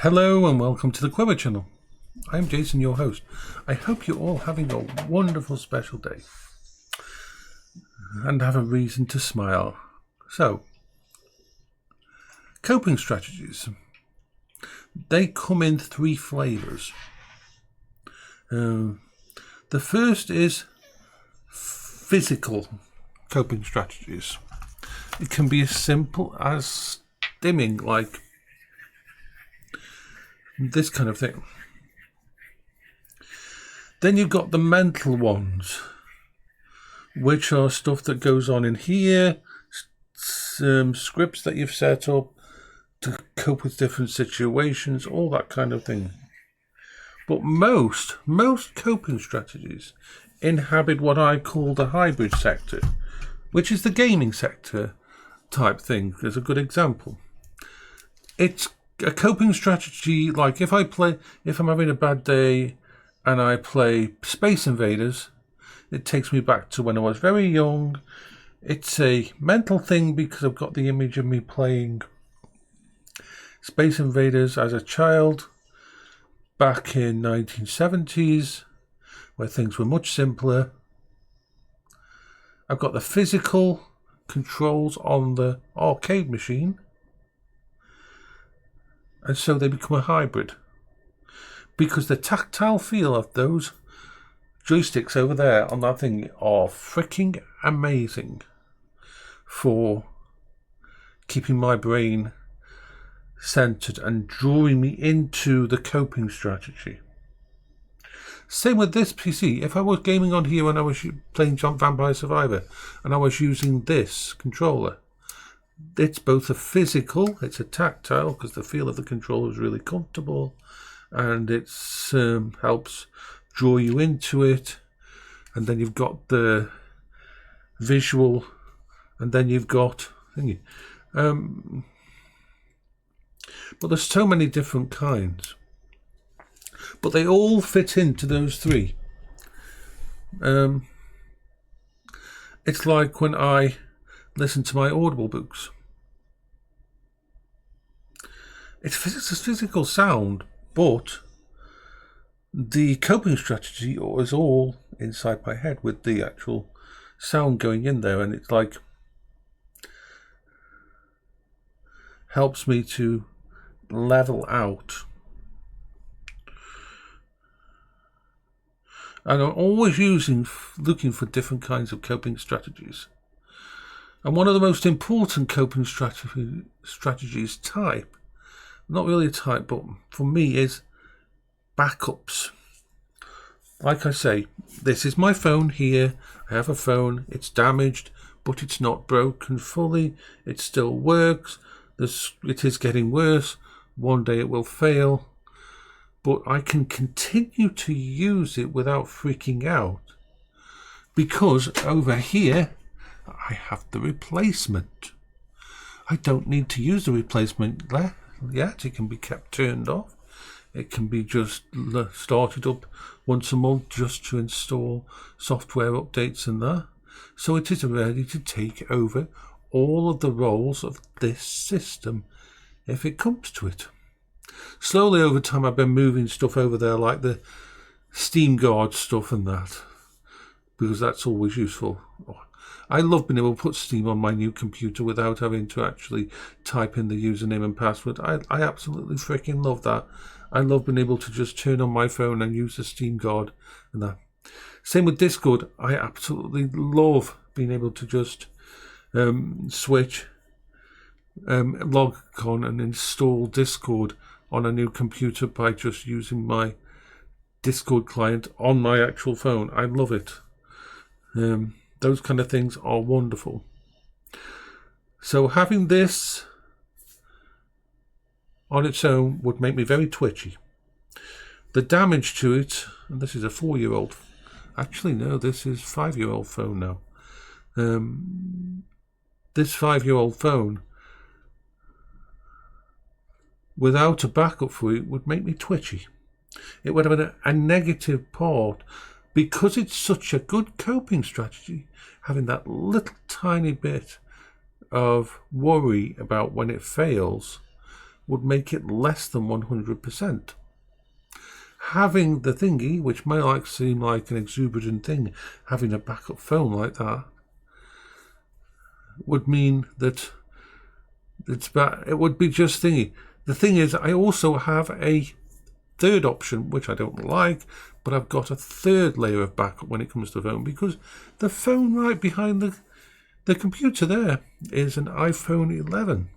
Hello and welcome to the Quiver channel. I'm Jason, your host. I hope you're all having a wonderful special day and have a reason to smile. So, coping strategies. They come in three flavours. The first is physical coping strategies. It can be as simple as stimming, like this kind of thing. Then you've got the mental ones, which are stuff that goes on in here, scripts that you've set up to cope with different situations, all that kind of thing. But most coping strategies inhabit what I call the hybrid sector, which is the gaming sector type thing. There's a good example. It's a coping strategy like if I'm having a bad day and I play Space Invaders, it takes me back to when I was very young. It's a mental thing because I've got the image of me playing Space Invaders as a child back in 1970s, where things were much simpler. I've got the physical controls on the arcade machine, and so they become a hybrid. Because the tactile feel of those joysticks over there on that thing are freaking amazing for keeping my brain centered and drawing me into the coping strategy. Same with this PC. If I was gaming on here when I was playing Vampire Survivor and I was using this controller, it's both a physical, it's a tactile because the feel of the controller is really comfortable, and it helps draw you into it. And then you've got the visual, and then you've got thingy. But there's so many different kinds, but they all fit into those three. It's like when I listen to my Audible books. It's physical sound, but the coping strategy is all inside my head with the actual sound going in there, and it's like helps me to level out. And I'm always looking for different kinds of coping strategies. And one of the most important coping strategies type, not really a type, but for me, is backups. Like I say, this is my phone here. I have a phone. It's damaged, but it's not broken fully. It still works. It is getting worse. One day it will fail. But I can continue to use it without freaking out. Because over here, I have the replacement. I don't need to use the replacement yet. It can be kept turned off. It can be just started up once a month just to install software updates and that. So it is ready to take over all of the roles of this system if it comes to it. Slowly over time I've been moving stuff over there like the Steam Guard stuff and that, because that's always useful. I love being able to put Steam on my new computer without having to actually type in the username and password. I absolutely freaking love that. I love being able to just turn on my phone and use the Steam Guard and that. Same with Discord. I absolutely love being able to just switch, log on and install Discord on a new computer by just using my Discord client on my actual phone. I love it. Those kind of things are wonderful. So having this on its own would make me very twitchy. The damage to it, and this is a 4-year-old, actually no, this is 5-year-old phone now. This 5-year-old phone, without a backup for it, would make me twitchy. It would have a negative part. Because it's such a good coping strategy, having that little tiny bit of worry about when it fails would make it less than 100%. Having the thingy, which may seem like an exuberant thing, having a backup phone like that, would mean that it would be just thingy. The thing is, I also have a third option, which I don't like, but I've got a third layer of backup when it comes to the phone, because the phone right behind the computer there is an iPhone 11.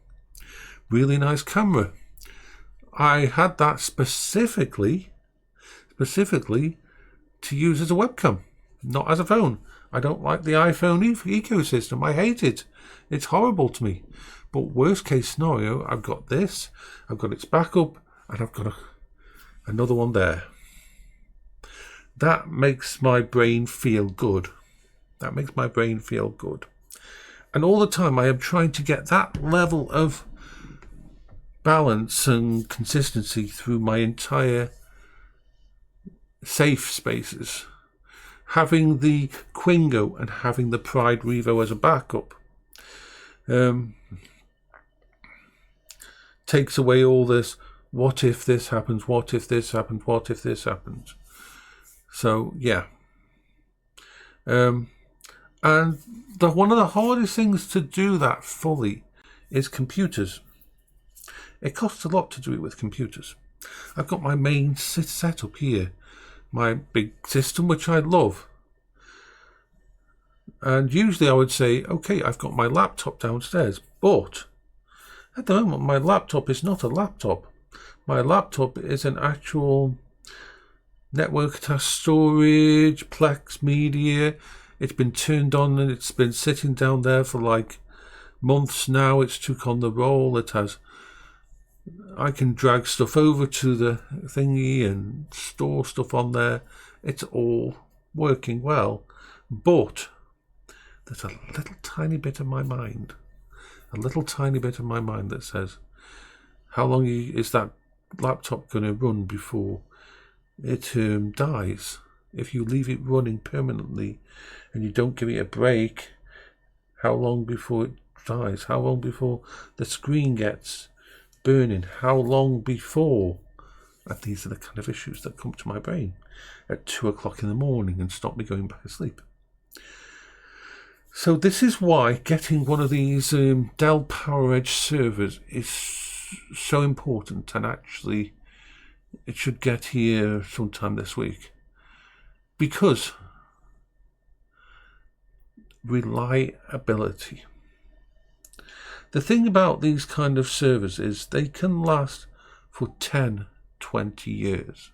Really nice camera. I had that specifically to use as a webcam, not as a phone. I don't like the iPhone ecosystem. I hate it. It's horrible to me. But worst case scenario, I've got this, I've got its backup, and I've got another one there. That makes my brain feel good. That makes my brain feel good. And all the time I am trying to get that level of balance and consistency through my entire safe spaces. Having the Quingo and having the Pride Revo as a backup takes away all this, what if this happens, what if this happens, what if this happens. So, yeah. And one of the hardest things to do that fully is computers. It costs a lot to do it with computers. I've got my main setup here, my big system, which I love. And usually I would say, okay, I've got my laptop downstairs, but at the moment my laptop is not a laptop. My laptop is an actual network attached storage, Plex media. It's been turned on and it's been sitting down there for like months now. It's took on the role. I can drag stuff over to the thingy and store stuff on there. It's all working well, but there's a little tiny bit of my mind, that says, how long is that laptop going to run before it dies? If you leave it running permanently and you don't give it a break, how long before it dies? How long before the screen gets burning? How long before? And these are the kind of issues that come to my brain at 2 o'clock in the morning and stop me going back to sleep. So this is why getting one of these Dell PowerEdge servers is so important, and actually it should get here sometime this week, because reliability. The thing about these kind of servers is they can last for 10, 20 years.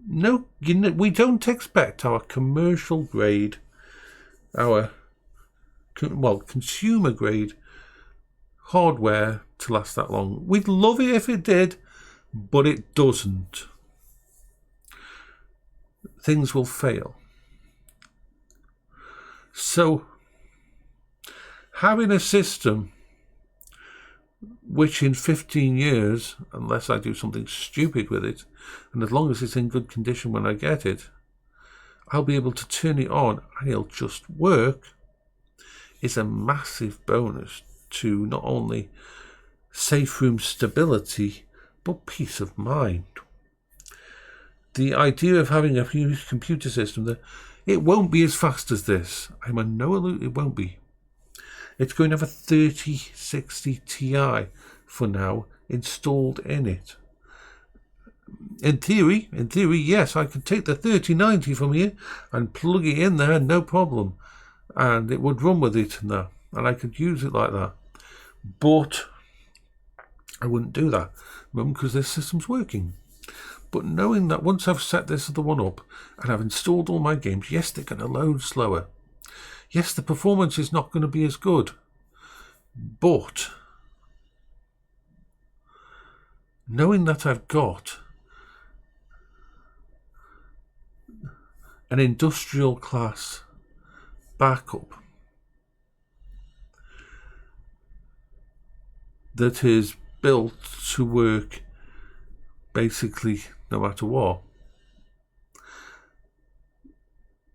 No, we don't expect our commercial grade, consumer grade hardware to last that long. We'd love it if it did, but it doesn't. Things will fail. So having a system which in 15 years, unless I do something stupid with it, and as long as it's in good condition when I get it, I'll be able to turn it on and it'll just work, is a massive bonus to not only safe room stability, but peace of mind. The idea of having a huge computer system that it won't be as fast as this. I'm a no illusion, it won't be. It's going to have a 3060 Ti for now installed in it. In theory, yes, I could take the 3090 from here and plug it in there, no problem, and it would run with it and that, and I could use it like that. But I wouldn't do that because this system's working. But knowing that once I've set this other one up and I've installed all my games, yes, they're going to load slower. Yes, the performance is not going to be as good. But knowing that I've got an industrial class backup that is built to work basically no matter what,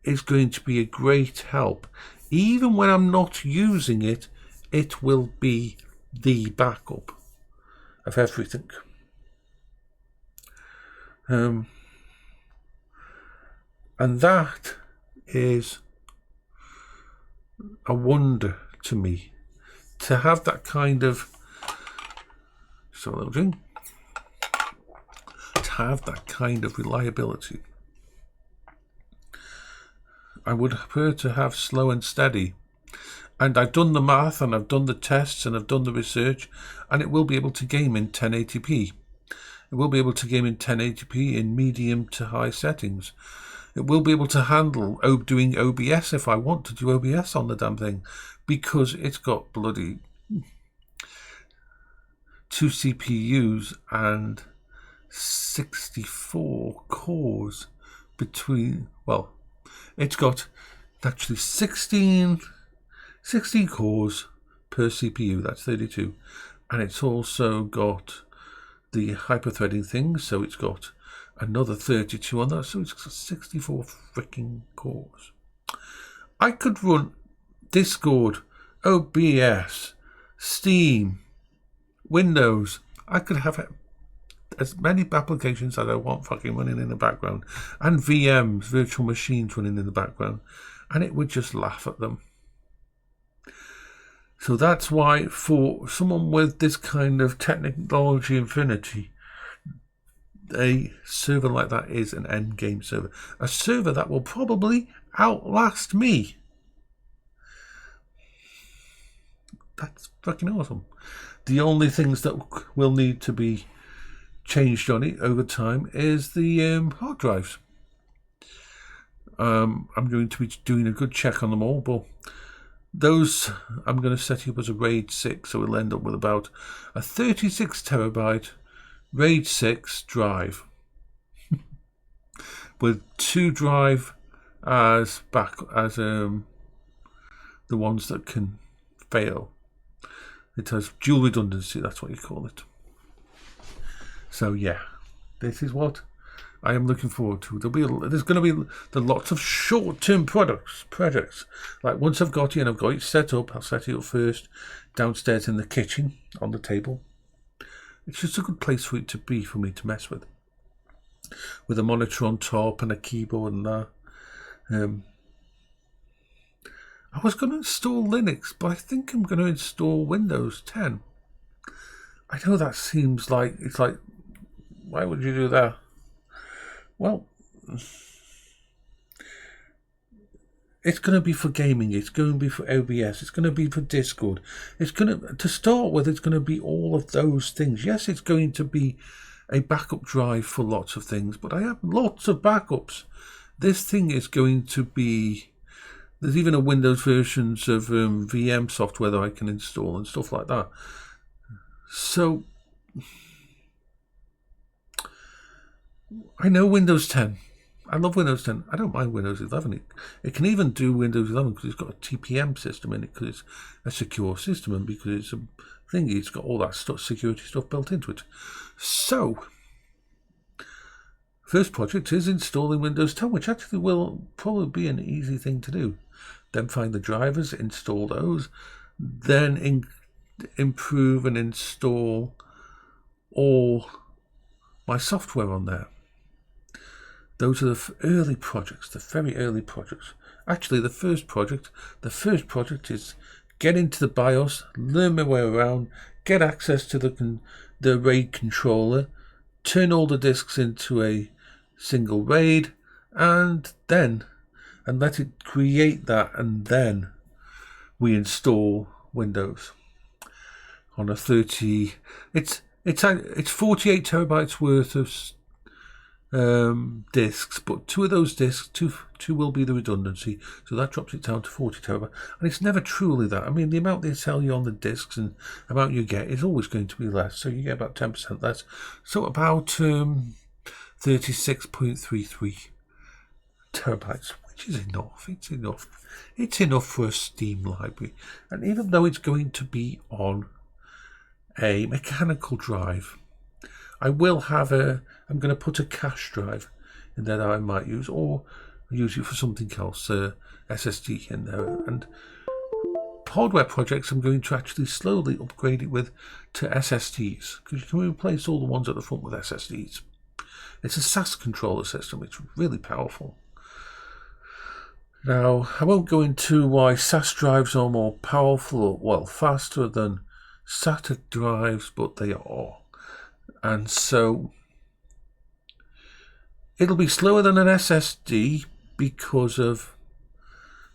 is going to be a great help. Even when I'm not using it, it will be the backup. of everything. And that is a wonder to me, to have that kind of, to have that kind of reliability. I would prefer to have slow and steady. And I've done the math, and I've done the tests, and I've done the research, and it will be able to game in 1080p. It will be able to game in 1080p in medium to high settings. It will be able to handle doing OBS if I want to do OBS on the damn thing, because it's got bloody 2 CPUs and 64 cores between, well, it's got actually 16 cores per CPU, that's 32. And it's also got the hyper-threading thing, so it's got another 32 on that, so it's got 64 freaking cores. I could run Discord, OBS, Steam, Windows. I could have as many applications as I want fucking running in the background, and VMs, virtual machines, running in the background, and it would just laugh at them. So that's why for someone with this kind of technology infinity, a server like that is an end game server. A server that will probably outlast me. That's fucking awesome. The only things that will need to be changed on it over time is the hard drives. I'm going to be doing a good check on them all, but those I'm going to set you up as a RAID 6, so we'll end up with about a 36 terabyte RAID 6 drive with 2 drive as the ones that can fail. It has dual redundancy, that's what you call it. So yeah, this is what I am looking forward to. There's going to be lots of short-term projects. Like once I've got it and I've got it set up, I'll set it up first downstairs in the kitchen on the table. It's just a good place for it to be, for me to mess with a monitor on top and a keyboard and that. I was going to install Linux, but I think I'm going to install Windows 10. I know that seems like, it's like, why would you do that? Well, it's going to be for gaming, it's going to be for OBS, it's going to be for Discord. To start with, it's going to be all of those things. Yes, it's going to be a backup drive for lots of things, but I have lots of backups. This thing is going to be, there's even a Windows versions of VM software that I can install and stuff like that. So I know Windows 10. I love Windows 10. I don't mind Windows 11. It can even do Windows 11 because it's got a TPM system in it, because it's a secure system, and because it's a thing, it's got all that security stuff built into it. So, first project is installing Windows 10, which actually will probably be an easy thing to do. Then find the drivers, install those, then improve and install all my software on there. Those are the early projects, the very early projects. Actually, the first project is get into the BIOS, learn my way around, get access to the RAID controller, turn all the disks into a single RAID, and let it create that, and then we install Windows on a 30. It's 48 terabytes worth of disks, but 2 of those disks, two will be the redundancy, so that drops it down to 40 terabytes. And it's never truly that. I mean, the amount they tell you on the disks and the amount you get is always going to be less, so you get about 10% less. So about 36.33 terabytes, which is enough. It's enough for a Steam library. And even though it's going to be on a mechanical drive, I will have I'm going to put a cache drive in there that I might use, or use it for something else, SSD in there, and hardware projects, I'm going to actually slowly upgrade it to SSDs, because you can replace all the ones at the front with SSDs. It's a SAS controller system. It's really powerful. Now, I won't go into why SAS drives are more powerful or, well, faster than SATA drives, but they are. And so it'll be slower than an SSD because of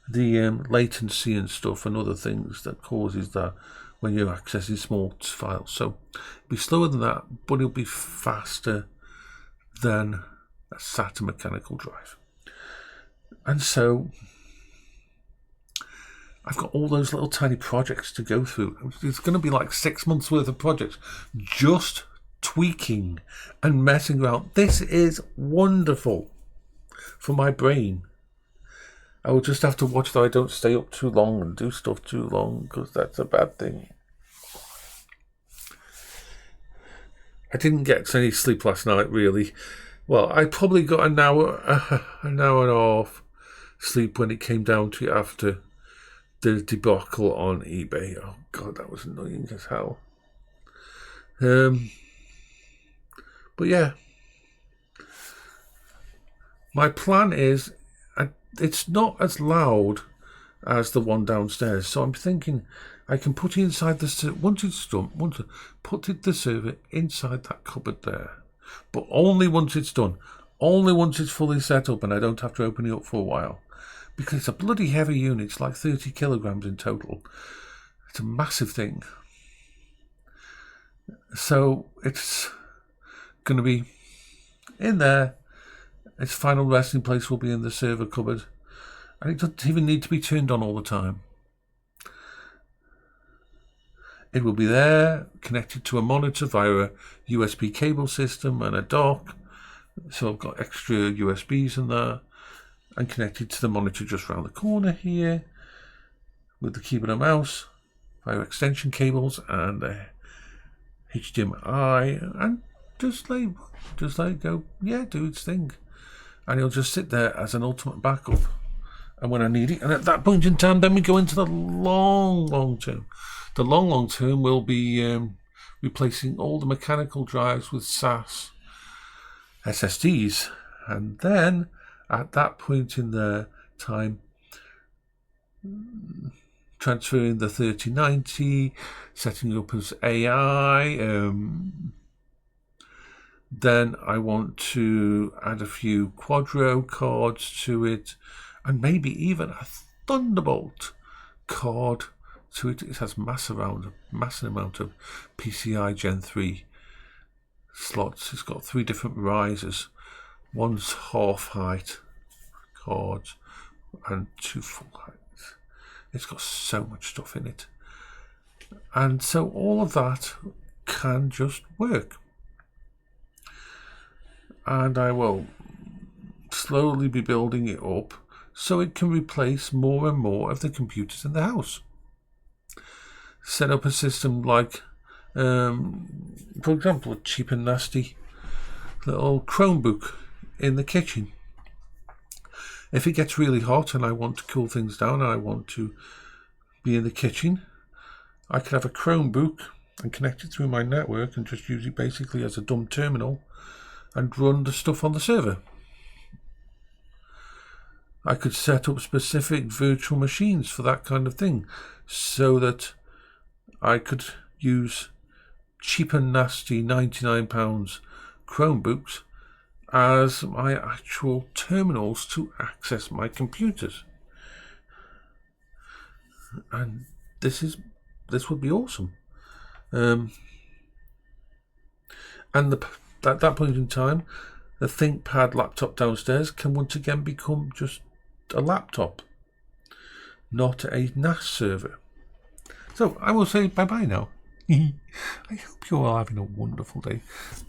the latency and stuff and other things that causes that when you're accessing small files. So it'll be slower than that, but it'll be faster than a SATA mechanical drive. And so I've got all those little tiny projects to go through. It's going to be like 6 months worth of projects just tweaking and messing around. This is wonderful for my brain. I will just have to watch that I don't stay up too long and do stuff too long, because that's a bad thing. I didn't get any sleep last night, really. Well, I probably got an hour and a half sleep when it came down to it after the debacle on eBay. Oh God, that was annoying as hell. But yeah, my plan is, it's not as loud as the one downstairs, so I'm thinking I can put it inside the once it's done. Put the server inside that cupboard there, but only once it's done. Only once it's fully set up, and I don't have to open it up for a while, because it's a bloody heavy unit. It's like 30 kilograms in total. It's a massive thing. So it's going to be in there. Its final resting place will be in the server cupboard, and it doesn't even need to be turned on all the time. It will be there, connected to a monitor via a USB cable system and a dock. So I've got extra USBs in there, and connected to the monitor just around the corner here with the keyboard and mouse via extension cables and a HDMI, and just let it go, yeah, do its thing. And it'll just sit there as an ultimate backup. And when I need it, and at that point in time, then we go into the long term. The long term will be replacing all the mechanical drives with SAS SSDs. And then, at that point in the time, transferring the 3090, setting up as AI. Then I want to add a few Quadro cards to it, and maybe even a Thunderbolt card to it. It has massive amount of PCI Gen 3 slots. It's got 3 different risers. One's half height cards and 2 full heights. It's got so much stuff in it. And so all of that can just work. And I will slowly be building it up so it can replace more and more of the computers in the house. Set up a system like, for example, a cheap and nasty little Chromebook in the kitchen. If it gets really hot and I want to cool things down and I want to be in the kitchen, I could have a Chromebook and connect it through my network and just use it basically as a dumb terminal and run the stuff on the server. I could set up specific virtual machines for that kind of thing, so I could use cheap and nasty £99 Chromebooks as my actual terminals to access my computers. And this would be awesome. And at that point in time, the ThinkPad laptop downstairs can once again become just a laptop, not a NAS server. So I will say bye-bye now. I hope you're all having a wonderful day.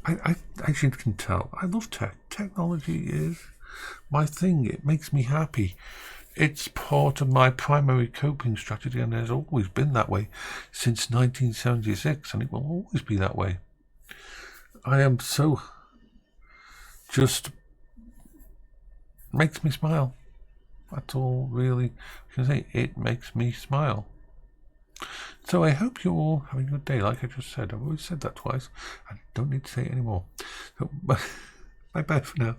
I actually can tell. I love tech. Technology is my thing. It makes me happy. It's part of my primary coping strategy, and has always been that way since 1976, and it will always be that way. I am so... just makes me smile. That's all really I can say. It makes me smile. So I hope you're all having a good day, like I just said. I've always said that twice. I don't need to say it anymore. So, bye-bye for now.